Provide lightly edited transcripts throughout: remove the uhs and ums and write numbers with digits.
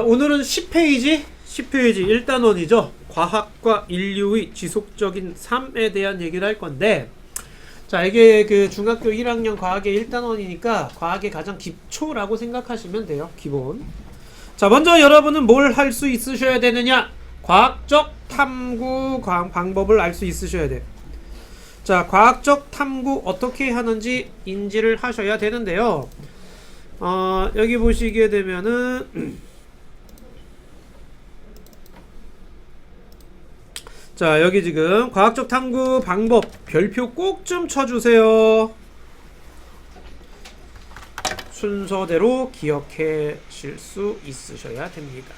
오늘은 10페이지 1단원이죠. 과학과 인류의 지속적인 삶에 대한 얘기를 할 건데, 자, 이게 그 중학교 1학년 과학의 1단원이니까 과학의 가장 기초라고 생각하시면 돼요. 기본. 자, 먼저 여러분은 뭘 할 수 있으셔야 되느냐? 과학적 탐구 방법을 알 수 있으셔야 돼요. 자, 과학적 탐구 어떻게 하는지 인지를 하셔야 되는데요. 여기 보시게 되면은 자, 여기 지금 과학적 탐구 방법 별표 꼭 좀 쳐주세요. 순서대로 기억하실 수 있으셔야 됩니다.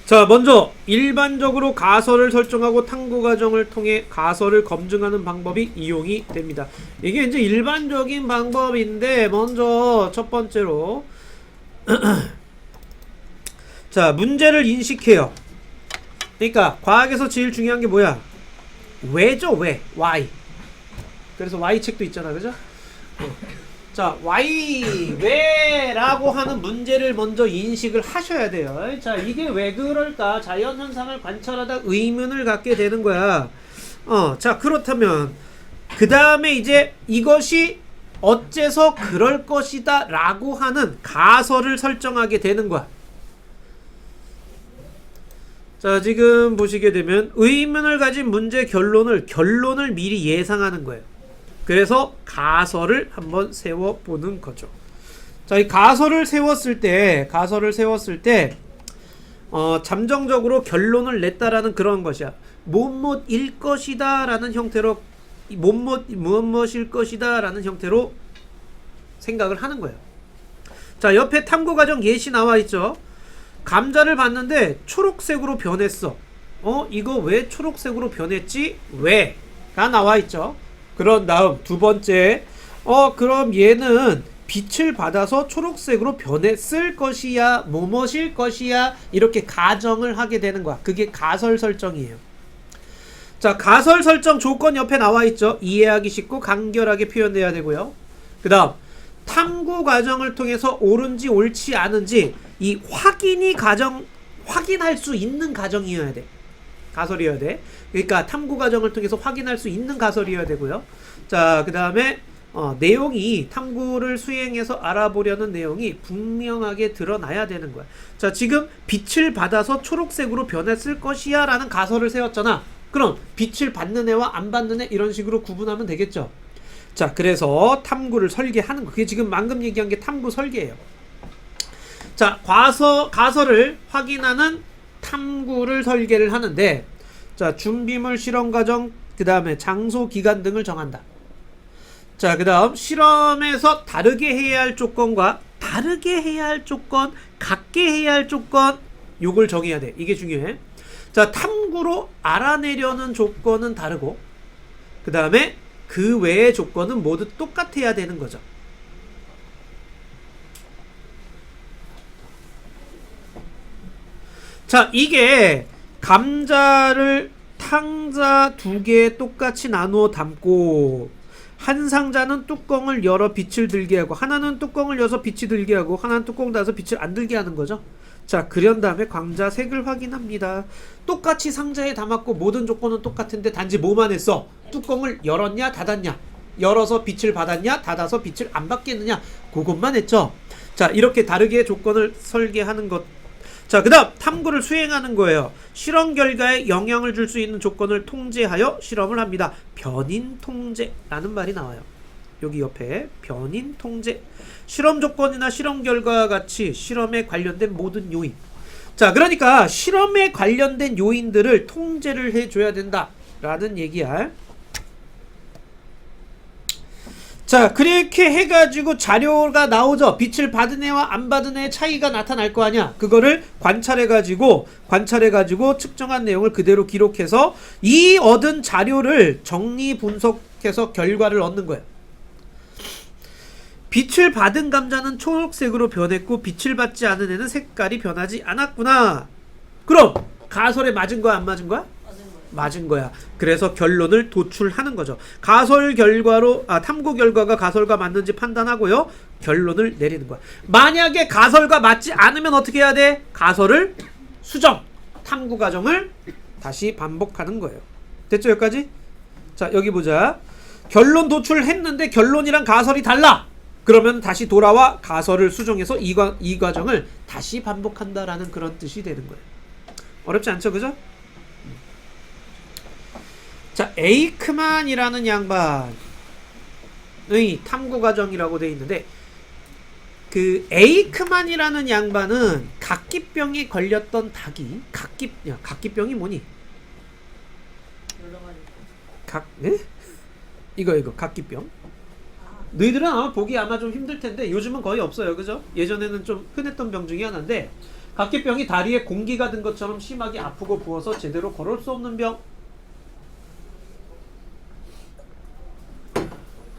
자, 먼저 일반적으로 가설을 설정하고 탐구 과정을 통해 가설을 검증하는 방법이 이용이 됩니다. 이게 이제 일반적인 방법인데, 먼저 첫 번째로 자, 문제를 인식해요. 그러니까 과학에서 제일 중요한 게 뭐야? 왜죠? 왜? why. 그래서 why 책도 있잖아, 그죠? 자, why, 왜라고 하는 문제를 먼저 인식을 하셔야 돼요. 자, 이게 왜 그럴까? 자연현상을 관찰하다 의문을 갖게 되는 거야. 자, 그렇다면 그 다음에 이제 이것이 어째서 그럴 것이다 라고 하는 가설을 설정하게 되는 거야. 자, 지금 보시게 되면 의문을 가진 문제 결론을 미리 예상하는 거예요. 그래서 가설을 한번 세워보는 거죠. 자, 이 가설을 세웠을 때 잠정적으로 결론을 냈다라는 그런 것이야. 무엇일 것이다 라는 형태로, 무엇일 것이다 라는 형태로 생각을 하는 거예요. 자, 옆에 탐구과정 예시 나와 있죠. 감자를 봤는데 초록색으로 변했어. 이거 왜 초록색으로 변했지? 왜가 나와 있죠. 그런 다음 두 번째, 그럼 얘는 빛을 받아서 초록색으로 변했을 것이야, 뭐뭇일 것이야, 이렇게 가정을 하게 되는 거야. 그게 가설 설정이에요. 자, 가설 설정 조건 옆에 나와 있죠. 이해하기 쉽고 간결하게 표현돼야 되고요. 그 다음 탐구 과정을 통해서 옳은지 옳지 않은지 이 확인할 수 있는 가정이어야 돼. 가설이어야 돼. 그러니까 탐구 과정을 통해서 확인할 수 있는 가설이어야 되고요. 자, 그 다음에 내용이, 탐구를 수행해서 알아보려는 내용이 분명하게 드러나야 되는 거야. 자, 지금 빛을 받아서 초록색으로 변했을 것이야 라는 가설을 세웠잖아. 그럼 빛을 받는 애와 안 받는 애 이런 식으로 구분하면 되겠죠. 자, 그래서 탐구를 설계하는 거. 그게 지금 방금 얘기한 게 탐구 설계예요. 자, 가설을 확인하는 탐구를 설계를 하는데, 자, 준비물 실험 과정, 그 다음에 장소, 기간 등을 정한다. 자, 그 다음 실험에서 다르게 해야 할 조건과 같게 해야 할 조건, 요걸 정해야 돼. 이게 중요해. 자, 탐구로 알아내려는 조건은 다르고, 그 다음에 그 외의 조건은 모두 똑같아야 되는 거죠. 자, 이게 감자를 상자 두 개에 똑같이 나누어 담고, 한 상자는 뚜껑을 열어 빛을 들게 하고, 하나는 뚜껑을 열어서 빛이 들게 하고, 하나는 뚜껑 닫아서 빛을 안 들게 하는 거죠. 자, 그런 다음에 광자 색을 확인합니다. 똑같이 상자에 담았고 모든 조건은 똑같은데 단지 뭐만 했어? 뚜껑을 열었냐 닫았냐, 열어서 빛을 받았냐 닫아서 빛을 안 받게 했느냐, 그것만 했죠. 자, 이렇게 다르게 조건을 설계하는 것. 자, 그 다음 탐구를 수행하는 거예요. 실험 결과에 영향을 줄 수 있는 조건을 통제하여 실험을 합니다. 변인 통제라는 말이 나와요. 여기 옆에 변인 통제. 실험 조건이나 실험 결과와 같이 실험에 관련된 모든 요인. 자, 그러니까 실험에 관련된 요인들을 통제를 해줘야 된다라는 얘기야. 자, 그렇게 해가지고 자료가 나오죠. 빛을 받은 애와 안 받은 애의 차이가 나타날 거 아니야. 그거를 관찰해가지고 측정한 내용을 그대로 기록해서 이 얻은 자료를 정리 분석해서 결과를 얻는 거야. 빛을 받은 감자는 초록색으로 변했고 빛을 받지 않은 애는 색깔이 변하지 않았구나. 그럼 가설에 맞은 거야, 안 맞은 거야? 맞은 거야. 그래서 결론을 도출하는 거죠. 가설 결과로 탐구 결과가 가설과 맞는지 판단하고요. 결론을 내리는 거야. 만약에 가설과 맞지 않으면 어떻게 해야 돼? 가설을 수정. 탐구 과정을 다시 반복하는 거예요. 됐죠, 여기까지? 자, 여기 보자. 결론 도출했는데 결론이랑 가설이 달라. 그러면 다시 돌아와 가설을 수정해서 이 과정을 다시 반복한다라는 그런 뜻이 되는 거예요. 어렵지 않죠, 그죠? 자, 에이크만이라는 양반의 탐구 과정이라고 되어 있는데, 그 에이크만이라는 양반은 각기병에 걸렸던 닭이 각기병이 뭐니? 네? 이거 각기병. 너희들은 아마 보기 아마 좀 힘들 텐데 요즘은 거의 없어요, 그죠? 예전에는 좀 흔했던 병 중에 하나인데, 각기병이 다리에 공기가 든 것처럼 심하게 아프고 부어서 제대로 걸을 수 없는 병.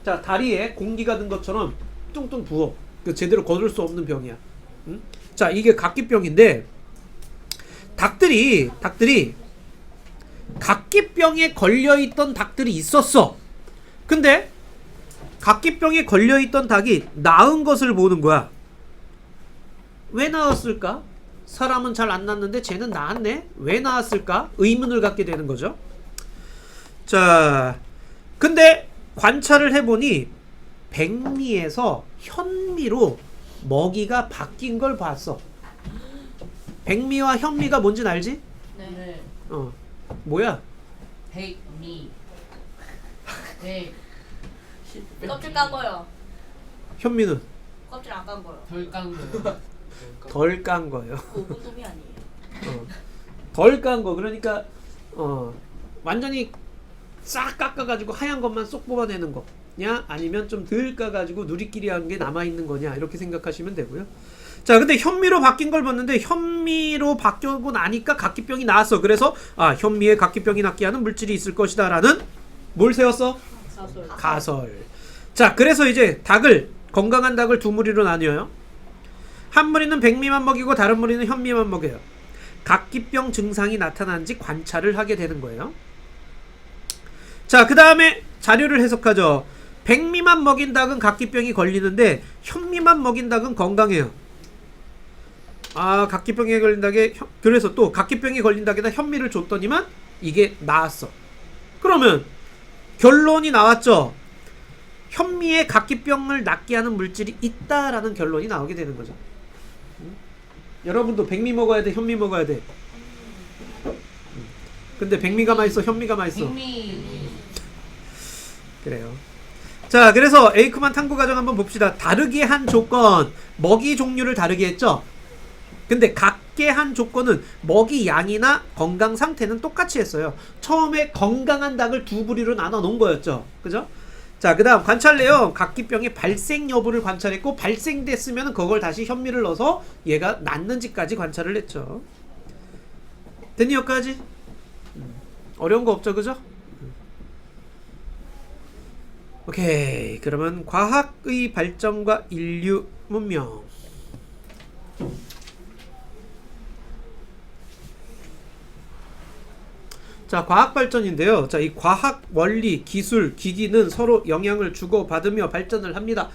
자, 다리에 공기가 든 것처럼 뚱뚱 부어. 제대로 걸을 수 없는 병이야. 응? 자, 이게 각기병인데, 닭들이 각기병에 걸려있던 닭들이 있었어. 근데 각기병에 걸려있던 닭이 나은 것을 보는 거야. 왜 나았을까? 사람은 잘 안 낳는데 쟤는 나았네? 왜 나았을까? 의문을 갖게 되는 거죠. 자, 근데 관찰을 해보니 백미에서 현미로 먹이가 바뀐 걸 봤어. 백미와 현미가 뭔지 알지? 네. 뭐야? 백미. 백. 껍질 깐 거요. 현미는 껍질 안 깐 거요. 덜 깐 거. 덜 깐 거예요. 그 오분돔이 아니에요. 덜 깐 거. 그러니까 완전히 싹 깎아가지고 하얀 것만 쏙 뽑아내는 거냐, 아니면 좀 덜 까가지고 누리끼리 한 게 남아있는 거냐, 이렇게 생각하시면 되고요. 자, 근데 현미로 바뀐 걸 봤는데 현미로 바뀌고 나니까 각기병이 나왔어. 그래서 현미에 각기병이 낫게 하는 물질이 있을 것이다 라는 뭘 세웠어? 가설. 자, 그래서 이제 건강한 닭을 두 무리로 나뉘어요. 한 무리는 백미만 먹이고 다른 무리는 현미만 먹여요. 각기병 증상이 나타나는지 관찰을 하게 되는 거예요. 자, 그 다음에 자료를 해석하죠. 백미만 먹인 닭은 각기병이 걸리는데 현미만 먹인 닭은 건강해요. 각기병에 걸린 닭에 그래서 또 각기병이 걸린 닭에다 현미를 줬더니만 이게 나았어. 그러면 결론이 나왔죠. 현미에 각기병을 낫게 하는 물질이 있다라는 결론이 나오게 되는 거죠. 여러분도 백미 먹어야 돼, 현미 먹어야 돼? 근데 백미가 맛있어, 현미가 맛있어? 백미. 그래요. 자, 그래서 에이크만 탐구 과정 한번 봅시다. 다르게 한 조건, 먹이 종류를 다르게 했죠. 근데 같게 한 조건은 먹이 양이나 건강 상태는 똑같이 했어요. 처음에 건강한 닭을 두 부리로 나눠 놓은 거였죠, 그죠? 자, 그 다음 관찰 내용, 각기병의 발생 여부를 관찰했고, 발생됐으면 그걸 다시 현미를 넣어서 얘가 낫는지까지 관찰을 했죠. 됐니, 여기까지? 어려운 거 없죠, 그죠? 오케이. 그러면 과학의 발전과 인류 문명. 자, 과학 발전인데요. 자, 이 과학, 원리, 기술, 기기는 서로 영향을 주고받으며 발전을 합니다.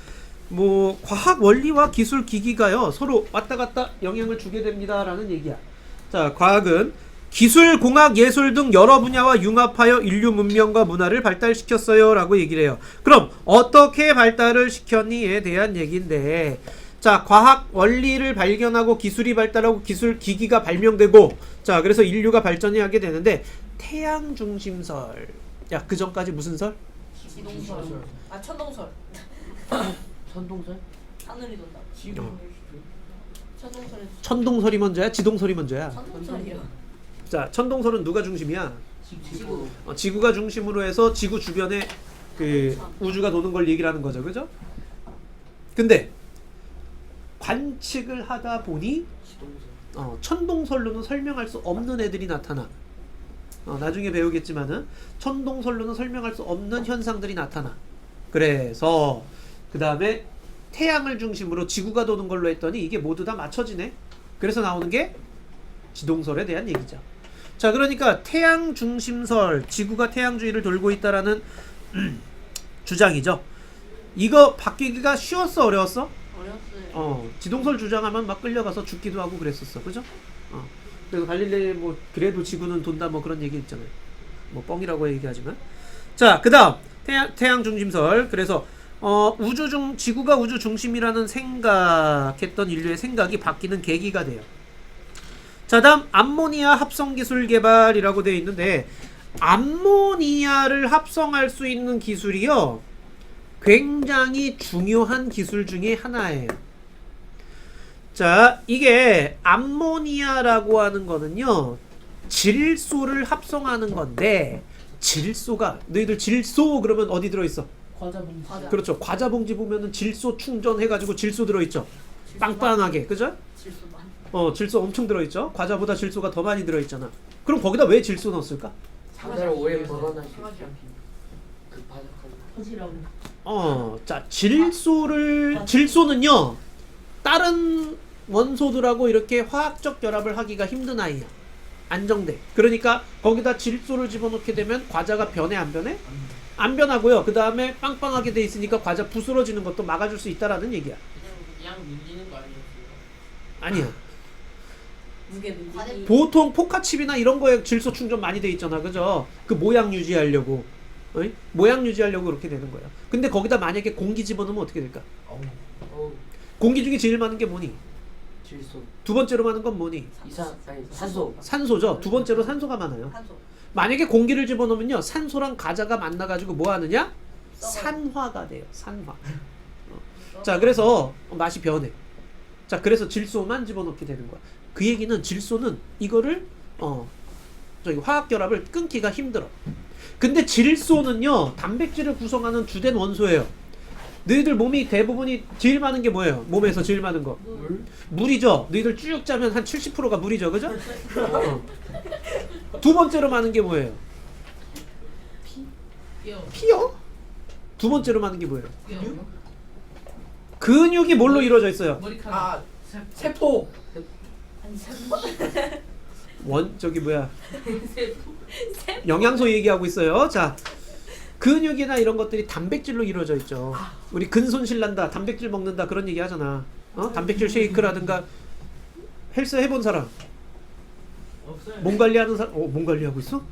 과학, 원리와 기술, 기기가요, 서로 왔다 갔다 영향을 주게 됩니다 라는 얘기야. 자, 과학은 기술, 공학, 예술 등 여러 분야와 융합하여 인류 문명과 문화를 발달시켰어요 라고 얘기를 해요. 그럼 어떻게 발달을 시켰니에 대한 얘기인데, 자, 과학, 원리를 발견하고 기술이 발달하고 기술, 기기가 발명되고, 자, 그래서 인류가 발전이 하게 되는데, 태양 중심설. 야, 그 전까지 무슨 설? 지동설. 천동설. 천동설? 하늘이 돈다. 천동설에서. 천동설이 먼저야? 지동설이 먼저야? 천동설이요. 자, 천동설은 누가 중심이야? 지구. 지구가 중심으로 해서 지구 주변에 그 우주가 도는 걸 얘기를 하는 거죠, 그죠? 근데 관측을 하다 보니 천동설로는 설명할 수 없는 애들이 나타나. 나중에 배우겠지만은 천동설로는 설명할 수 없는 현상들이 나타나. 그래서 그 다음에 태양을 중심으로 지구가 도는 걸로 했더니 이게 모두 다 맞춰지네. 그래서 나오는 게 지동설에 대한 얘기죠. 자, 그러니까 태양 중심설, 지구가 태양 주위를 돌고 있다라는 주장이죠. 이거 바뀌기가 쉬웠어, 어려웠어? 어렸어요. 지동설 주장하면 막 끌려가서 죽기도 하고 그랬었어, 그죠? 그래서 갈릴레이 뭐 그래도 지구는 돈다 뭐 그런 얘기 있잖아요. 뭐 뻥이라고 얘기하지만. 자, 그다음 태양 중심설. 그래서 지구가 우주 중심이라는 생각했던 인류의 생각이 바뀌는 계기가 돼요. 자, 다음 암모니아 합성 기술 개발이라고 되어 있는데, 암모니아를 합성할 수 있는 기술이요, 굉장히 중요한 기술 중에 하나예요. 자, 이게 암모니아라고 하는 거는요, 질소를 합성하는 건데, 질소가, 너희들 질소 그러면 어디 들어있어? 과자 봉지. 과자. 그렇죠. 과자 봉지 보면은 질소 충전해가지고 질소 들어있죠. 빵빵하게, 그죠? 질소만. 질소 엄청 들어있죠. 과자보다 질소가 더 많이 들어있잖아. 그럼 거기다 왜 질소 넣었을까? 과자를 오래 보관하실 수 사과즙. 있게 그 바삭한 터지라고. 자, 질소는요, 다른 원소들하고 이렇게 화학적 결합을 하기가 힘든 아이야. 안정돼. 그러니까 거기다 질소를 집어넣게 되면 과자가 변해, 안 변해? 안 변하고요. 그 다음에 빵빵하게 돼 있으니까 과자 부스러지는 것도 막아줄 수 있다라는 얘기야. 그냥 밀리는 거 아니었어요? 아니야. 무게 늘리기. 보통 포카칩이나 이런 거에 질소 충전 많이 돼 있잖아, 그죠? 그 모양 유지하려고, 모양 유지하려고 그렇게 되는 거야. 근데 거기다 만약에 공기 집어넣으면 어떻게 될까? 어우 공기 중에 제일 많은 게 뭐니? 질소 두 번째로 많은 건 뭐니? 산소 산소죠. 두 번째로 산소가 많아요. 산소. 만약에 공기를 집어넣으면요, 산소랑 과자가 만나가지고 뭐 하느냐? 썩어요. 산화가 돼요. 산화. 자, 그래서 맛이 변해. 자, 그래서 질소만 집어넣게 되는 거야. 그 얘기는 질소는 이거를 저기 화학 결합을 끊기가 힘들어. 근데 질소는요, 단백질을 구성하는 주된 원소예요. 너희들 몸이 대부분이 제일 많은 게 뭐예요? 몸에서 제일 많은 거 물 물이죠. 너희들 쭉 짜면 한 70%가 물이죠, 그죠? 두 번째로 많은 게 뭐예요? 뼈. 피요? 두 번째로 많은 게 뭐예요? 뼈. 근육이 뭘로 이루어져 있어요? 머리카락. 세포 저기 뭐야? 영양소 얘기하고 있어요. 자, 근육이나 이런 것들이 단백질로 이루어져 있죠. 우리 근손실 난다, 단백질 먹는다 그런 얘기 하잖아. 단백질 쉐이크라든가. 헬스 해본 사람, 없어요. 몸 관리하는 사람, 몸 관리하고 있어?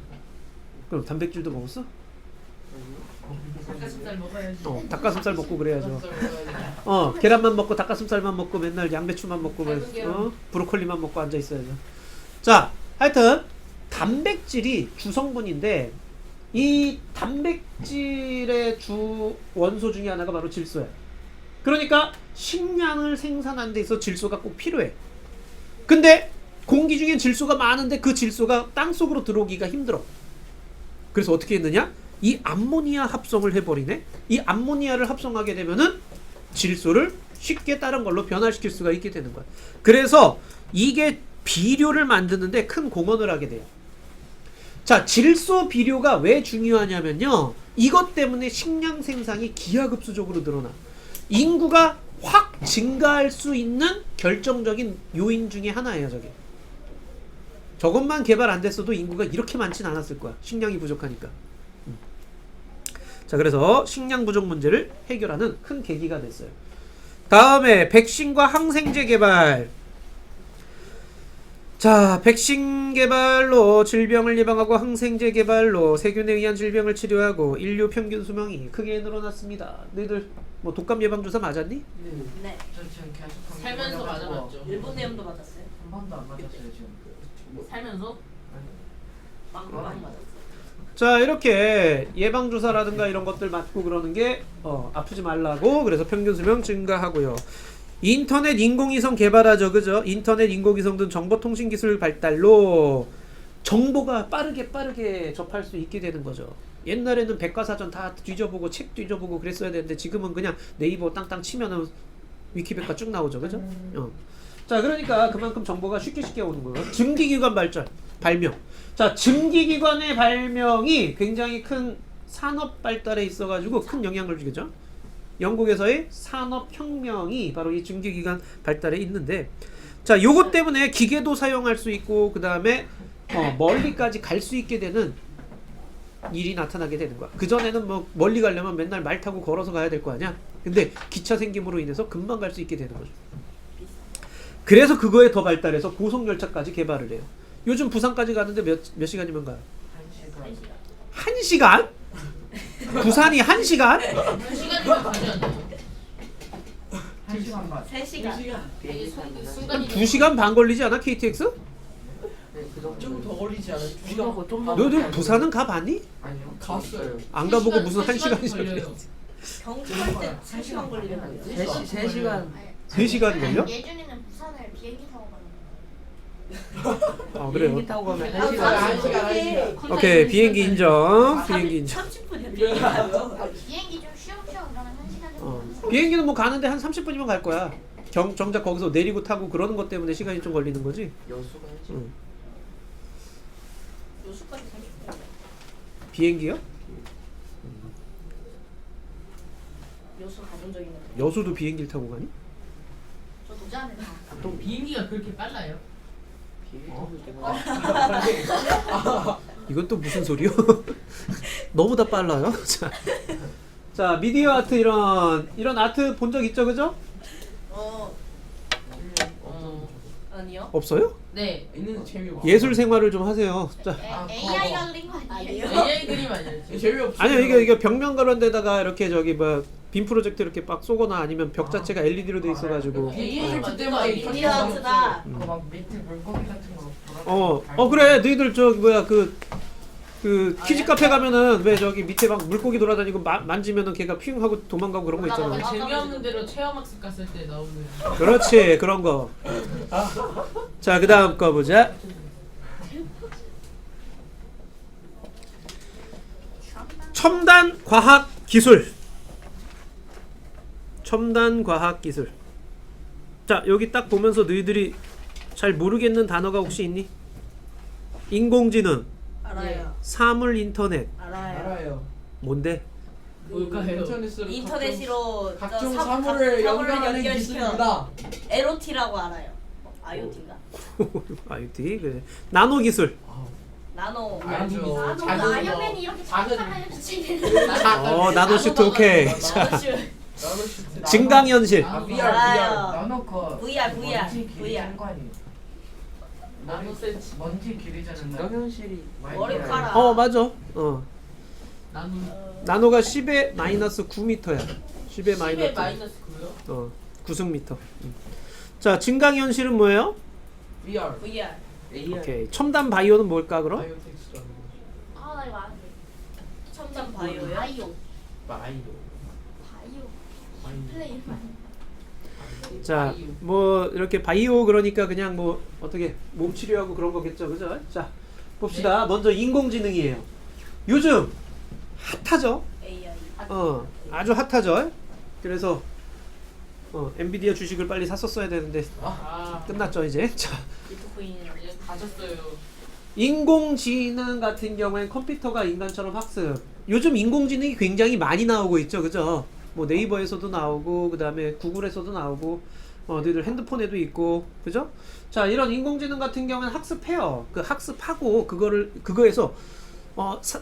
그럼 단백질도 먹었어? 닭가슴살 먹어야지. 닭가슴살 먹고 그래야죠. 닭가슴살 먹어야지. 계란만 먹고 닭가슴살만 먹고 맨날 양배추만 먹고 삶은 계란. 브로콜리만 먹고 앉아 있어야죠. 자, 하여튼 단백질이 주성분인데, 이 단백질의 주 원소 중에 하나가 바로 질소야. 그러니까 식량을 생산하는 데 있어 질소가 꼭 필요해. 근데 공기 중엔 질소가 많은데 그 질소가 땅속으로 들어오기가 힘들어. 그래서 어떻게 했느냐? 이 암모니아 합성을 해버리네. 이 암모니아를 합성하게 되면은 질소를 쉽게 다른 걸로 변화시킬 수가 있게 되는 거야. 그래서 이게 비료를 만드는데 큰 공헌을 하게 돼요. 자, 질소 비료가 왜 중요하냐면요, 이것 때문에 식량 생산이 기하급수적으로 늘어나. 인구가 확 증가할 수 있는 결정적인 요인 중에 하나예요, 저게. 저것만 개발 안 됐어도 인구가 이렇게 많진 않았을 거야. 식량이 부족하니까. 자, 그래서 식량 부족 문제를 해결하는 큰 계기가 됐어요. 다음에 백신과 항생제 개발. 자, 백신 개발로 질병을 예방하고 항생제 개발로 세균에 의한 질병을 치료하고 인류 평균 수명이 크게 늘어났습니다. 너희들 뭐 독감 예방 주사 맞았니? 네. 저 지금 계속 살면서 맞아봤죠. 일본 내염도 맞았어요. 한 번도 안 맞았어요 지금. 살면서 막 많이 맞았어요. 자, 이렇게 예방 주사라든가 이런 것들 맞고 그러는 게 아프지 말라고. 그래서 평균 수명 증가하고요. 인터넷 인공위성 개발하죠, 그죠? 인터넷 인공위성 등 정보통신 기술 발달로 정보가 빠르게 접할 수 있게 되는 거죠. 옛날에는 백과사전 다 뒤져보고 책 뒤져보고 그랬어야 되는데, 지금은 그냥 네이버 땅땅 치면은 위키백과 쭉 나오죠, 그죠? 자, 그러니까 그만큼 정보가 쉽게 오는 거예요. 증기기관 발명. 자, 증기기관의 발명이 굉장히 큰 산업 발달에 있어가지고 큰 영향을 주겠죠. 영국에서의 산업혁명이 바로 이 증기기관 발달에 있는데, 자, 요것 때문에 기계도 사용할 수 있고, 그 다음에 멀리까지 갈 수 있게 되는 일이 나타나게 되는 거야. 그전에는 뭐 멀리 가려면 맨날 말 타고 걸어서 가야 될 거 아니야. 근데 기차 생김으로 인해서 금방 갈 수 있게 되는 거죠. 그래서 그거에 더 발달해서 고속열차까지 개발을 해요. 요즘 부산까지 가는데 몇 시간이면 가요? 1시간? 부산이 1시간? 1시간이면 가지 않나요? 1시간 반. 3시간. 이게 한 순간이 2시간 반 걸리지 않아? KTX? 네, 그 정도. 좀 더 걸리지 않아요? 이거 좀더 너도 부산은 가봤니? 아니요. 갔어요. 안 가보고 무슨 3시간 1시간이 걸려요. 경주할 때 3시간 걸리는 거 아니에요? 3시간. 3시간 걸려? 예준이는 부산을 비행기 타고 가는 거예요. 아 그래요. 비행기 타고 가면 아, 1시간. 오케이 비행기 인정. 비행기 인정. 30분이야 비행기 타면. 비행기 좀 쉬엄쉬엄 그러면 1시간 정도. 비행기는 뭐 가는데 한 30분이면 갈 거야. 정작 거기서 내리고 타고 그러는 것 때문에 시간이 좀 걸리는 거지. 여수가 1시간. 응. 요수까지 30분. 비행기요? 요수 가본 적 있는데. 여수도 비행기를 타고 가니? 저 도장을 다. 또 비행기가 그렇게 빨라요? 이건 또 무슨 소리요? 너무 다 빨라요. 자 미디어 아트 이런 아트 본 적 있죠, 그죠? 어. 어. 아니요. 없어요? 네. 있는데 재미없어. 예술 생활을 좀 하세요. 자 AI가 그린 거 아니에요? AI 그림 아니에요? 재미없어. 아니요 이게 벽면 그런 데다가 이렇게 저기 뭐 빔 프로젝트 이렇게 막 쏘거나 아니면 벽 자체가 LED로 돼 있어가지고 AI 프로젝트 만든 거 때문에 아니에요? 미디어 아트다. 그거 막 밑에 물고기 같은 거. 그래 너희들 저기 뭐야 그 키즈 카페 가면은 왜 저기 밑에 막 물고기 돌아다니고 만지면은 걔가 핑 하고 도망가고 그런 거 있잖아. 재미없는 대로 체험학습 갔을 때 나오는 그렇지 그런 거. 자 그다음 거 보자. 첨단 과학 기술. 첨단 과학 기술. 자 여기 딱 보면서 너희들이 잘 모르겠는 단어가 혹시 있니? 인공지능, 알아요. 사물 인터넷. 알아요. 알아요. 뭔데? 뭘까요? 인터넷으로 각종 사물을 연결하는 기술입니다. LOT라고 알아요. IoT인가? IoT 그래. 나노 기술. 나노. 알죠. 나도 작은 아이언맨이 거. 이렇게 작은 잠깐만 붙이는. 나노슈트 오케이. 자 나노슈트. 증강현실. 아, VR, 알아요. 나노 거. VR. 먼지 길이자는 거 아니에요? 나노센치. 먼지 길이자는 거. 현실이. 머리카락. 맞아. 나노. 나노가 10의 마이너스 9m야. 10의 10의 마이너스. 마이너스 9요? 구승미터. 자 증강현실은 뭐예요? VR. VR. 오케이. 첨단 바이오는 뭘까 그럼? 바이오텍스라는 거. 아, 나 이거 아는데. 첨단 바이오요? 바이오. 바이오. 바이오. 플레이. 자, 뭐 이렇게 바이오 그러니까 그냥 뭐 어떻게 몸 치료하고 그런 거겠죠, 그죠? 자, 봅시다. 먼저 인공지능이에요. 요즘 핫하죠? AI. 아주 핫하죠. 그래서 엔비디아 주식을 빨리 샀었어야 되는데 아, 끝났죠 이제. 자, 비트코인이랑. 이제 가졌어요. 인공지능 같은 경우엔 컴퓨터가 인간처럼 학습. 요즘 인공지능이 굉장히 많이 나오고 있죠, 그죠? 뭐 네이버에서도 나오고 그 다음에 구글에서도 나오고 너희들 핸드폰에도 있고, 그죠? 자, 이런 인공지능 같은 경우는 학습해요. 그 학습하고 그거에서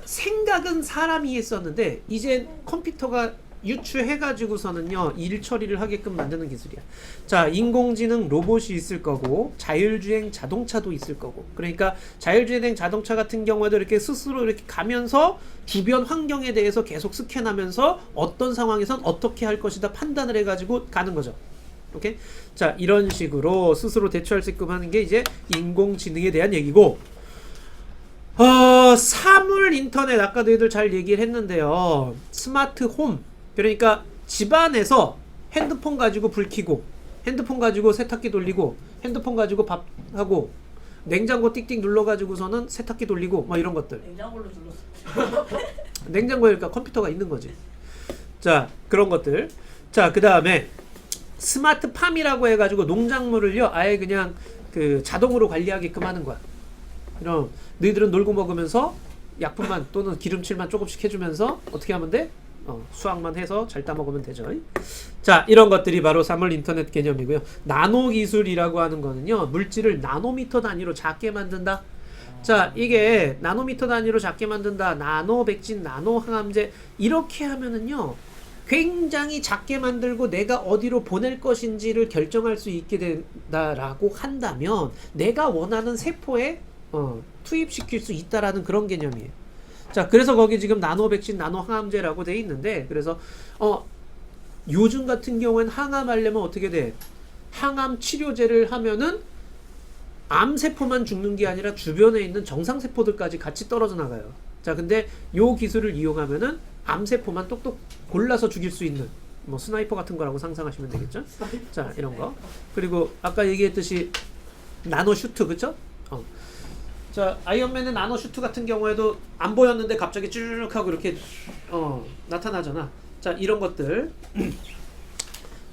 생각은 사람이 했었는데 이제 컴퓨터가 유추해가지고서는요 일 처리를 하게끔 만드는 기술이야. 자, 인공지능 로봇이 있을 거고 자율주행 자동차도 있을 거고. 그러니까 자율주행 자동차 같은 경우에도 이렇게 스스로 이렇게 가면서 주변 환경에 대해서 계속 스캔하면서 어떤 상황에선 어떻게 할 것이다 판단을 해가지고 가는 거죠. 오케이? 자, 이런 식으로 스스로 대처할 수 있게끔 하는 게 이제 인공지능에 대한 얘기고, 사물 인터넷 아까 너희들 잘 얘기를 했는데요. 스마트 홈, 그러니까 집안에서 핸드폰 가지고 불 켜고 핸드폰 가지고 세탁기 돌리고 핸드폰 가지고 밥하고 냉장고 띡띡 눌러가지고서는 세탁기 돌리고 뭐 이런 것들. 냉장고로 눌렀어. 냉장고에 그러니까 컴퓨터가 있는 거지. 자, 그런 것들. 자, 그 다음에 스마트팜이라고 해가지고 농작물을요 아예 그냥 그 자동으로 관리하게끔 하는 거야. 그럼 너희들은 놀고 먹으면서 약품만 또는 기름칠만 조금씩 해주면서 어떻게 하면 돼? 수확만 해서 잘 따먹으면 되죠. 자, 이런 것들이 바로 사물 인터넷 개념이고요. 나노 기술이라고 하는 거는요 물질을 나노미터 단위로 작게 만든다. 자, 이게 나노미터 단위로 작게 만든다. 나노 백신, 나노 항암제 이렇게 하면은요. 굉장히 작게 만들고 내가 어디로 보낼 것인지를 결정할 수 있게 된다라고 한다면 내가 원하는 세포에 투입시킬 수 있다라는 그런 개념이에요. 자, 그래서 거기 지금 나노 백신, 나노 항암제라고 돼 있는데 그래서 요즘 같은 경우에는 항암하려면 어떻게 돼? 항암 치료제를 하면은 암세포만 죽는 게 아니라 주변에 있는 정상세포들까지 같이 떨어져 나가요. 자, 근데 요 기술을 이용하면은 암세포만 똑똑 골라서 죽일 수 있는 뭐 스나이퍼 같은 거라고 상상하시면 되겠죠? 자, 이런 거. 그리고 아까 얘기했듯이 나노 슈트, 그쵸? 자, 아이언맨의 나노 슈트 같은 경우에도 안 보였는데 갑자기 쭉 하고 이렇게 나타나잖아. 자, 이런 것들.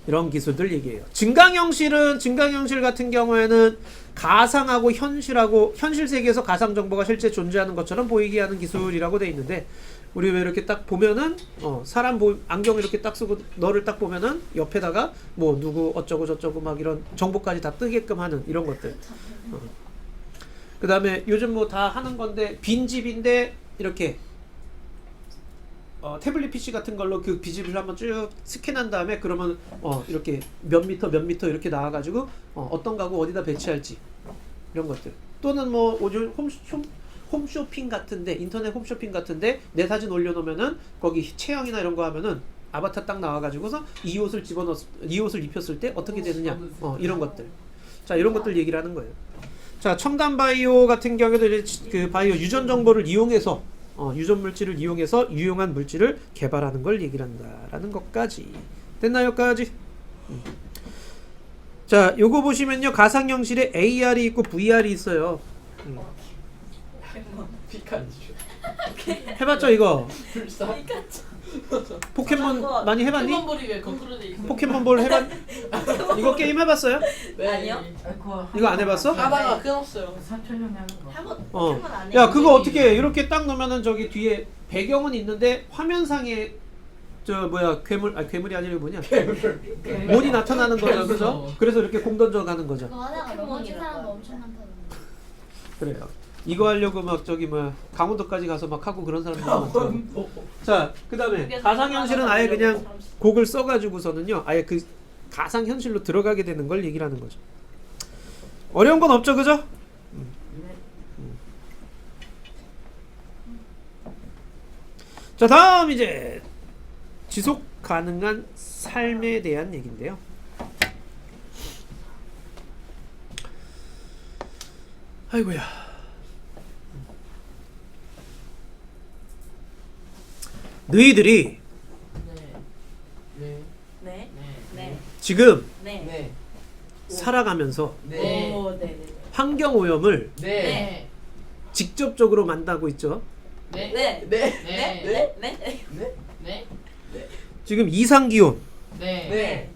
이런 기술들 얘기해요. 증강현실 같은 경우에는 가상하고 현실하고 현실 세계에서 가상 정보가 실제 존재하는 것처럼 보이게 하는 기술이라고 돼 있는데 우리 왜 이렇게 딱 보면은 사람 안경 이렇게 딱 쓰고 너를 딱 보면은 옆에다가 뭐 누구 어쩌고 저쩌고 막 이런 정보까지 다 뜨게끔 하는 이런 것들. 그 다음에 요즘 뭐 다 하는 건데 빈집인데 이렇게 태블릿 PC 같은 걸로 그 빈집을 한번 쭉 스캔한 다음에 그러면 이렇게 몇 미터 이렇게 나와가지고 어떤 가구 어디다 배치할지 이런 것들. 또는 뭐 요즘 홈쇼핑 같은데 인터넷 홈쇼핑 같은데 내 사진 올려놓으면은 거기 체형이나 이런 거 하면은 아바타 딱 나와가지고서 이 옷을 입혔을 때 어떻게 되느냐 이런 것들. 자, 이런 것들 얘기를 하는 거예요. 자, 첨단 바이오 같은 경우에도 이제 그 바이오 유전 정보를 이용해서 유전 물질을 이용해서 유용한 물질을 개발하는 걸 얘기를 한다라는 것까지 됐나요? 까지? 자, 요거 보시면요 가상현실에 AR이 있고 VR이 있어요. 피카츄. 해봤죠 이거? 불사. 포켓몬 많이 해봤니? 포켓몬볼이 왜 거꾸로 돼 있어? 포켓몬볼 해봤? 이거 게임 해봤어요? 네. 아니요? 이거 안 해봤어? 하다가 끊었어요. 3천년에 하는 거. 한번 어. 포켓몬 안 해. 야, 그거 어떻게 해? 이렇게 딱 놓으면은 저기 뒤에 배경은 있는데 화면상에 괴물이 아니라 뭐냐? 몬이 나타나는 거죠, 그죠? 그래서 이렇게 공 던져가는 거죠. 그거 하다가 넘어진 사람도 엄청 많다던데. 그래요. 이거 하려고 막 강원도까지 가서 막 하고 그런 사람들 많죠. 자, 그다음에 가상현실은 아예 그냥 곡을 써가지고서는요, 아예 그 가상현실로 들어가게 되는 걸 얘기를 하는 거죠. 어려운 건 없죠, 그죠? 자, 다음 이제 지속 가능한 삶에 대한 얘기인데요. 아이고야. 너희들이 네. 네. 네. 지금 네. 네. 살아가면서 네. 오, 네. 네. 환경 오염을 네. 네. 직접적으로 만나고 있죠. 네. 네. 네. 네. 네. 네. 네. 네. 지금 이상기온, 네. 네.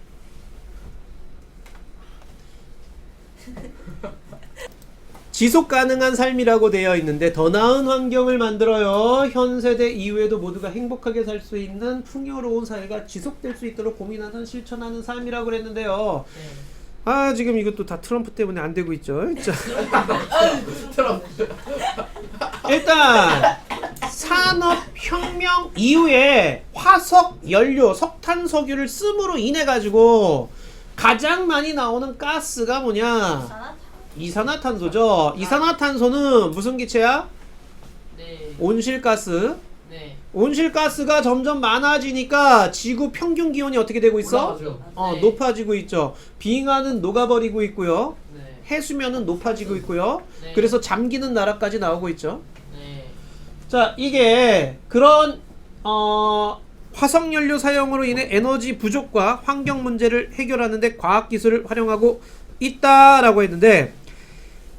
지속 가능한 삶이라고 되어 있는데 더 나은 환경을 만들어요. 현 세대 이후에도 모두가 행복하게 살 수 있는 풍요로운 사회가 지속될 수 있도록 고민하는 실천하는 삶이라고 그랬는데요. 아, 지금 이것도 다 트럼프 때문에 안 되고 있죠. 자, 트럼프. 일단 산업혁명 이후에 화석 연료, 석탄, 석유를 씀으로 인해 가지고 가장 많이 나오는 가스가 뭐냐? 하나? 이산화탄소죠. 이산화탄소는 무슨 기체야? 네. 온실가스. 네. 온실가스가 점점 많아지니까 지구 평균 기온이 어떻게 되고 있어? 올라가죠. 네. 높아지고 있죠. 빙하는 녹아버리고 있고요. 네. 해수면은 높아지고 있고요. 네. 그래서 잠기는 나라까지 나오고 있죠. 네. 자, 이게 그런 화석연료 사용으로 인해 에너지 부족과 환경 문제를 해결하는 데 과학기술을 활용하고 있다라고 했는데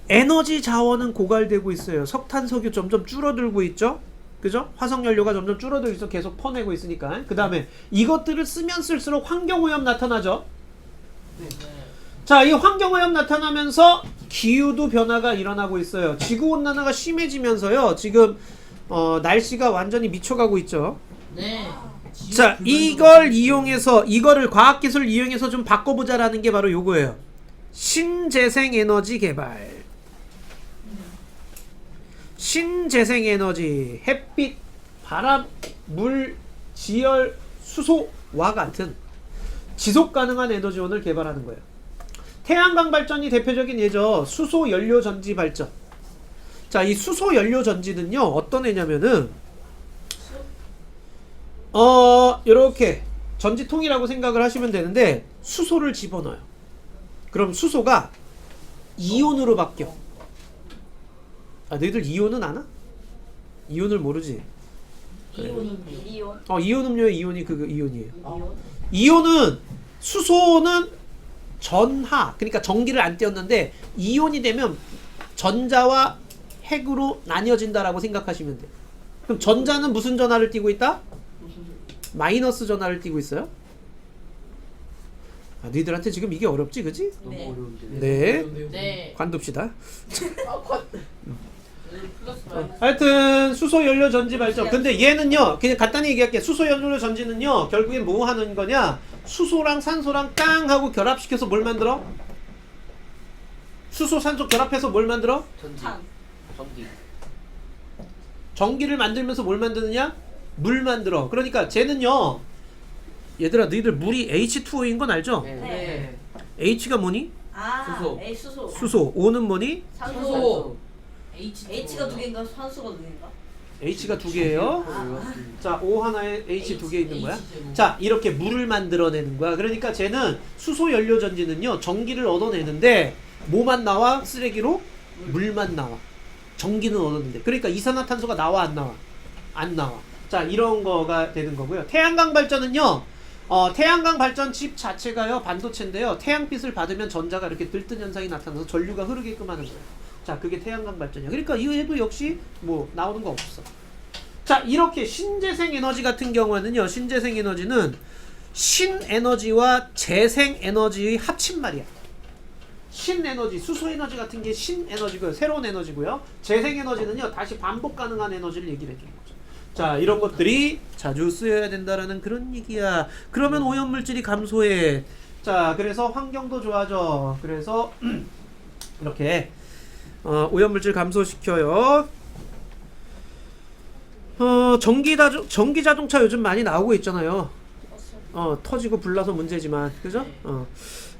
에너지 자원은 고갈되고 있어요. 석탄, 석유 점점 줄어들고 있죠. 그죠? 화석연료가 점점 줄어들고 있어. 계속 퍼내고 있으니까. 그 다음에 이것들을 쓰면 쓸수록 환경오염 나타나죠. 네. 자, 이 환경오염 나타나면서 기후도 변화가 일어나고 있어요. 지구온난화가 심해지면서요. 지금 날씨가 완전히 미쳐가고 있죠. 네. 자, 이거를 과학기술을 이용해서 좀 바꿔보자라는 게 바로 요거예요. 신재생 에너지 개발. 신재생에너지, 햇빛, 바람, 물, 지열, 수소와 같은 지속가능한 에너지원을 개발하는 거예요. 태양광 발전이 대표적인 예죠. 수소 연료 전지 발전. 자, 이 수소 연료 전지는요, 어떤 애냐면은 요렇게 전지통이라고 생각을 하시면 되는데 수소를 집어넣어요. 그럼 수소가 이온으로 바뀌어. 아, 너희들 이온은 아나? 이온을 모르지? 이온. 이온 음료의 이온이 그 이온이에요. 이온. 이온은 수소는 전하, 그러니까 전기를 안 띄웠는데 이온이 되면 전자와 핵으로 나뉘어진다라고 생각하시면 돼요. 그럼 전자는 무슨 전하를 띠고 있다? 마이너스 전하를 띠고 있어요. 아, 너희들한테 지금 이게 어렵지, 그지? 너무 네. 어려운데. 네. 네. 관둡시다. 플러스 마이너스. 하여튼 수소 연료 전지 발전. 근데 얘는요, 그냥 간단히 얘기할게. 수소 연료 전지는요, 결국엔 뭐 하는 거냐? 수소랑 산소랑 깡 하고 결합시켜서 뭘 만들어? 수소 산소 결합해서 뭘 만들어? 전지. 탄. 전기. 전기를 만들면서 뭘 만드느냐? 물 만들어. 그러니까 쟤는요, 얘들아, 너희들 물이 H2O인 건 알죠? 네. 네. H가 뭐니? 아, 수소. 에이, 수소. 수소. O는 뭐니? 산소. 수소. H2O. H가 두 개인가? 산소가 두 개인가? H가 두 개예요. 아. 자, O 하나에 H 두 개 있는 거야. H 제곱. 자, 이렇게 물을 만들어내는 거야. 그러니까 쟤는 수소 연료 전지는요, 전기를 얻어내는데 뭐만 나와? 쓰레기로? 물만 나와. 전기는 얻었는데. 그러니까 이산화탄소가 나와, 안 나와? 안 나와. 자, 이런 거가 되는 거고요. 태양광 발전은요, 태양광 발전 칩 자체가요, 반도체인데요, 태양빛을 받으면 전자가 이렇게 들뜬 현상이 나타나서 전류가 흐르게끔 하는 거예요. 자, 그게 태양광 발전이야. 그러니까 이거에도 역시 뭐 나오는 거 없어. 자, 이렇게 신재생 에너지 같은 경우에는요, 신재생 에너지는 신에너지와 재생 에너지의 합친말이야. 신에너지, 수소 에너지 같은 게 신에너지고요, 새로운 에너지고요. 재생 에너지는요, 다시 반복 가능한 에너지를 얘기를 해주는 거죠. 자, 이런 것들이 자주 쓰여야 된다라는 그런 얘기야. 그러면 오염물질이 감소해. 자, 그래서 환경도 좋아져. 그래서 이렇게 오염물질 감소시켜요. 전기 자동차 요즘 많이 나오고 있잖아요. 터지고 불나서 문제지만, 그죠?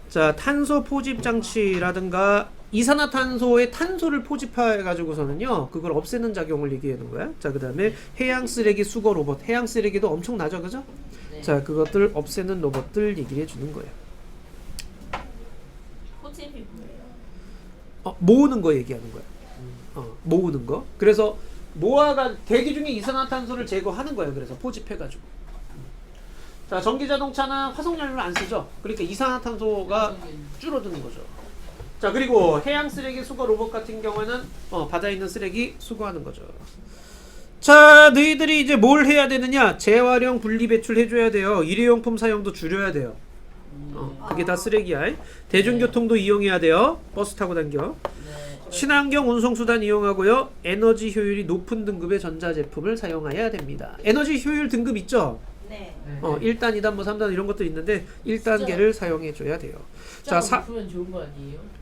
자, 탄소 포집 장치라든가 이산화탄소에 탄소를 포집해가지고서는요, 그걸 없애는 작용을 얘기하는 거야. 자, 그 다음에 해양 쓰레기 수거 로봇. 해양 쓰레기도 엄청나죠, 그죠? 네. 자, 그것들 없애는 로봇들 얘기를 해주는 거예요. 포집이 뭐예요? 모으는 거 얘기하는 거야. 모으는 거. 그래서 모아가 대기 중에 이산화탄소를 제거하는 거예요. 그래서 포집해가지고. 자, 전기 자동차는 화석연료를 안 쓰죠. 그러니까 이산화탄소가 줄어드는 거죠. 자, 그리고 해양 쓰레기 수거 로봇 같은 경우에는 바다에 있는 쓰레기 수거하는 거죠. 자, 너희들이 이제 뭘 해야 되느냐? 재활용 분리 배출 해줘야 돼요. 일회용품 사용도 줄여야 돼요. 그게 다 쓰레기야. 대중교통도 이용해야 돼요. 버스 타고 다녀. 네. 친환경 운송수단 이용하고요. 에너지 효율이 높은 등급의 전자제품을 사용해야 됩니다. 에너지 효율 등급 있죠? 네. 1단, 2단, 뭐 3단 이런 것도 있는데 1단계를 사용해줘야 돼요. 자, 높으면 좋은 거 아니에요?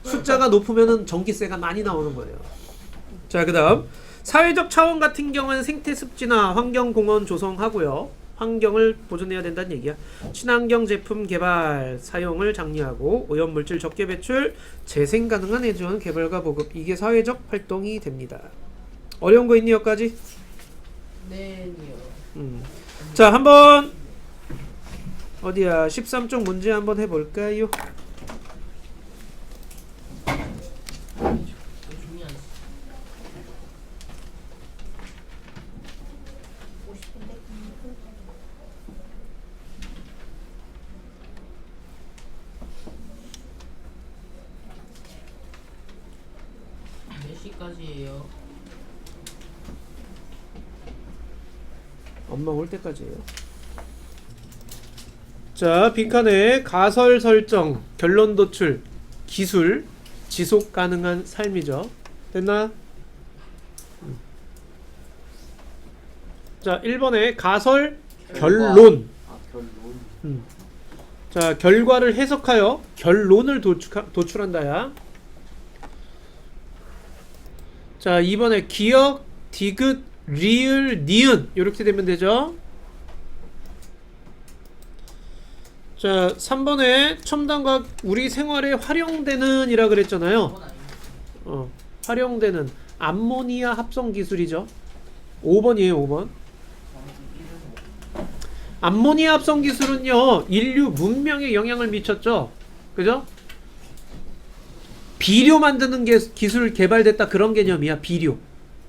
숫자가 높으면은 전기세가 많이 나오는 거예요. 자, 그 다음 사회적 차원 같은 경우는 생태습지나 환경공원 조성하고요. 환경을 보존해야 된다는 얘기야. 친환경 제품 개발, 사용을 장려하고 오염물질 적게 배출, 재생 가능한 에너지원 개발과 보급. 이게 사회적 활동이 됩니다. 어려운 거 있니 여기까지? 네요. 자, 한번 어디야? 13쪽 문제 한번 해볼까요? 종이 안 써. 50분대. 몇 시까지예요? 엄마 올 때까지예요. 자, 빈칸에 가설 설정, 결론 도출, 기술, 지속 가능한 삶이죠. 됐나? 자, 1번에 가설, 결론. 결론. 자, 결과를 해석하여 결론을 도출한다야. 자, 2번에 기역, 디귿, 리을, 니은 이렇게 되면 되죠. 자, 3번에 첨단과학 우리 생활에 활용되는 이라 그랬잖아요. 그건 아니에요. 활용되는 암모니아 합성 기술이죠. 5번이에요, 5번. 암모니아 합성 기술은요, 인류 문명에 영향을 미쳤죠. 그죠? 비료 만드는 기술 개발됐다 그런 개념이야. 비료.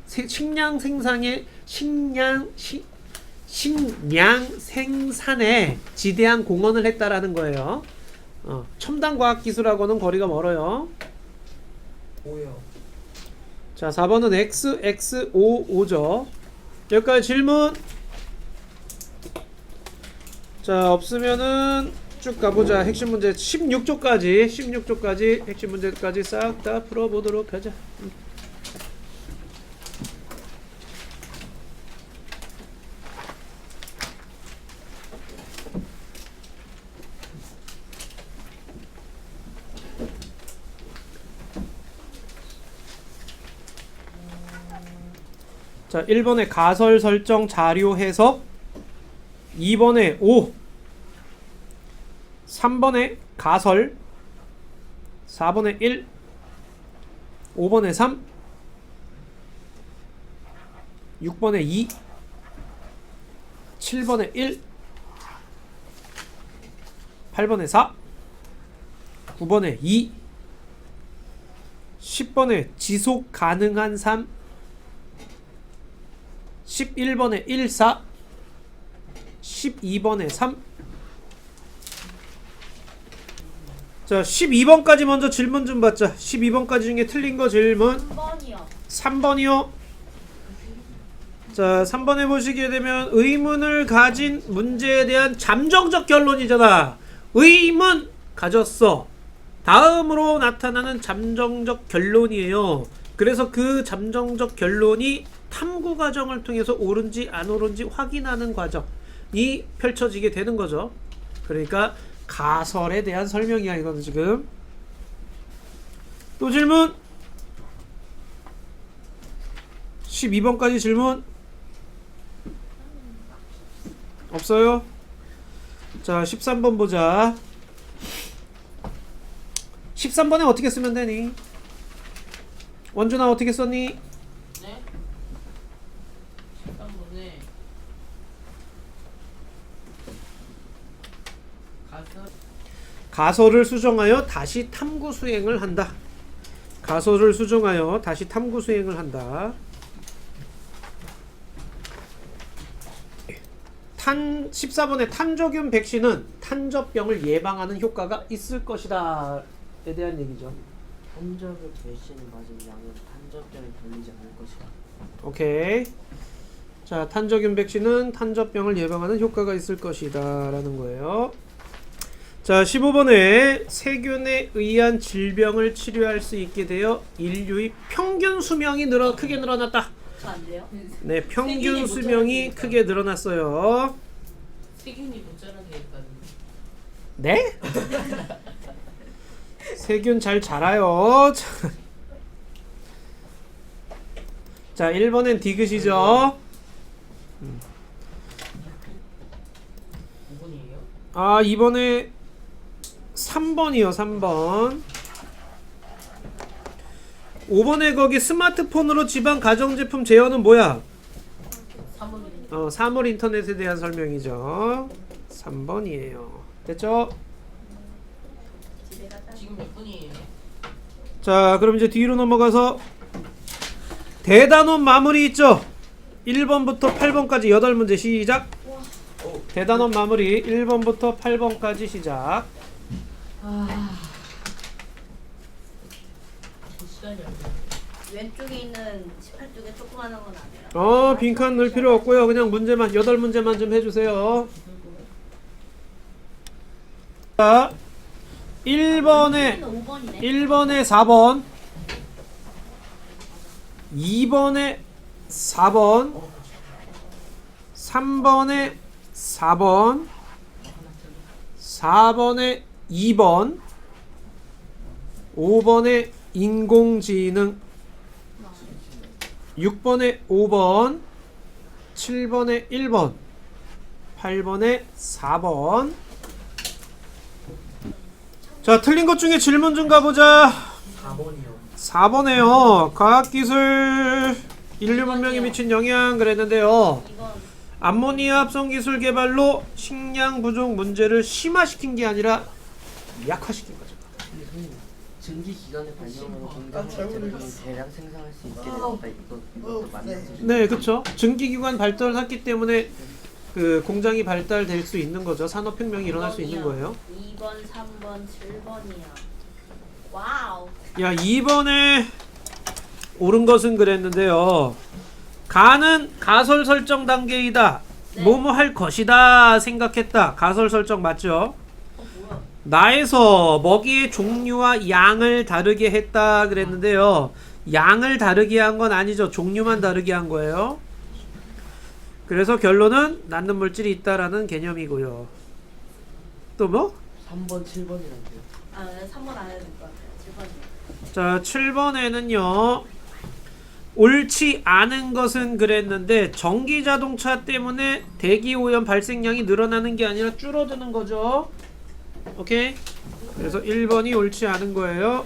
식량 생산에 식량 생산에 지대한 공헌을 했다라는 거예요. 첨단 과학 기술하고는 거리가 멀어요. 뭐요? 자, 4번은 X, X, O, O죠. 여기까지 질문. 자, 없으면은 쭉 가보자. 핵심 문제 16조까지 핵심 문제까지 싹 다 풀어보도록 하자. 자, 1번에 가설 설정 자료 해석, 2번에 O, 3번에 가설, 4번에 1, 5번에 3, 6번에 2, 7번에 1, 8번에 4, 9번에 2, 10번에 지속 가능한 3, 11번에 1, 4, 12번에 3. 자, 12번까지 먼저 질문 좀 받자. 12번까지 중에 틀린 거 질문 3번이요. 3번이요. 자, 3번에 보시게 되면 의문을 가진 문제에 대한 잠정적 결론이잖아. 의문 가졌어. 다음으로 나타나는 잠정적 결론이에요. 그래서 그 잠정적 결론이 탐구 과정을 통해서 옳은지 안 옳은지 확인하는 과정이 펼쳐지게 되는 거죠. 그러니까 가설에 대한 설명이야 이거는 지금. 또 질문 12번까지 질문 없어요? 자, 13번 보자. 13번에 어떻게 쓰면 되니? 원준아 어떻게 썼니? 네? 13번에 가설을 수정하여 다시 탐구 수행을 한다. 가설을 수정하여 다시 탐구 수행을 한다. 14번의 탄저균 백신은 탄저병을 예방하는 효과가 있을 것이다 에 대한 얘기죠. 탄저균 백신을 맞은 양은 탄저병을 걸리지 않을 것이다. 오케이. 자, 탄저균 백신은 탄저병을 예방하는 효과가 있을 것이다 라는 거예요. 자, 15번에 세균에 의한 질병을 치료할 수 있게 되어 인류의 평균 수명이 크게 늘어났다. 저 안 돼요? 네, 평균 세균이 수명이 못 크게 늘어났어요. 세균이 못 자라게 했다는데. 네? 세균 잘 자라요. 자, 1번엔 디귿이죠. 5번이에요? 아, 2번에 3번이요. 3번. 5번에 거기 스마트폰으로 집안 가전제품 제어는 뭐야? 3번이에요. 사물 인터넷에 대한 설명이죠. 3번이에요. 됐죠? 집에 갔다. 지금 몇 분이에요? 자, 그럼 이제 뒤로 넘어가서 대단원 마무리 있죠? 1번부터 8번까지 8문제 시작. 대단원 마무리 1번부터 8번까지 시작. 시간이 안 돼. 왼쪽에 있는 18쪽에 조그마한 건 아니에요? 빈칸 넣을 필요 없고요. 그냥 문제만 8문제만 좀 해주세요. 자, 1번에 5번이네. 1번에 4번, 2번에 4번, 3번에 4번, 4번에 2번, 5번에 인공지능, 6번에 5번, 7번에 1번, 8번에 4번. 자, 틀린 것 중에 질문 좀 가보자. 4번이요. 4번에요. 과학기술 인류 문명에 미친 영향 그랬는데요. 이건 암모니아 합성 기술 개발로 식량 부족 문제를 심화시킨 게 아니라 약화시킨 거죠. 근데 선생님 증기 기간의 발명으로 공장의 재료를 대량 생산할 수 있게 되었다. 이것도 맞는 소리죠? 네, 그렇죠. 증기기관 발달을 했기 때문에 그 공장이 발달될 수 있는 거죠. 산업혁명이 일어날 수 있는 거예요. 2번, 3번, 7번이요. 와우. 야, 2번에 옳은 것은 그랬는데요. 가는 가설 설정 단계이다. 네. 뭐뭐 할 것이다 생각했다. 가설 설정 맞죠? 뭐야? 나에서 먹이의 종류와 양을 다르게 했다 그랬는데요. 양을 다르게 한 건 아니죠. 종류만 다르게 한 거예요. 그래서 결론은 낳는 물질이 있다라는 개념이고요. 또 뭐? 3번, 7번이란데요. 아, 3번 안 해도 될 것 같아요. 7번. 자, 7번에는요. 옳지 않은 것은 그랬는데 전기 자동차 때문에 대기 오염 발생량이 늘어나는 게 아니라 줄어드는 거죠. 오케이? 그래서 1번이 옳지 않은 거예요.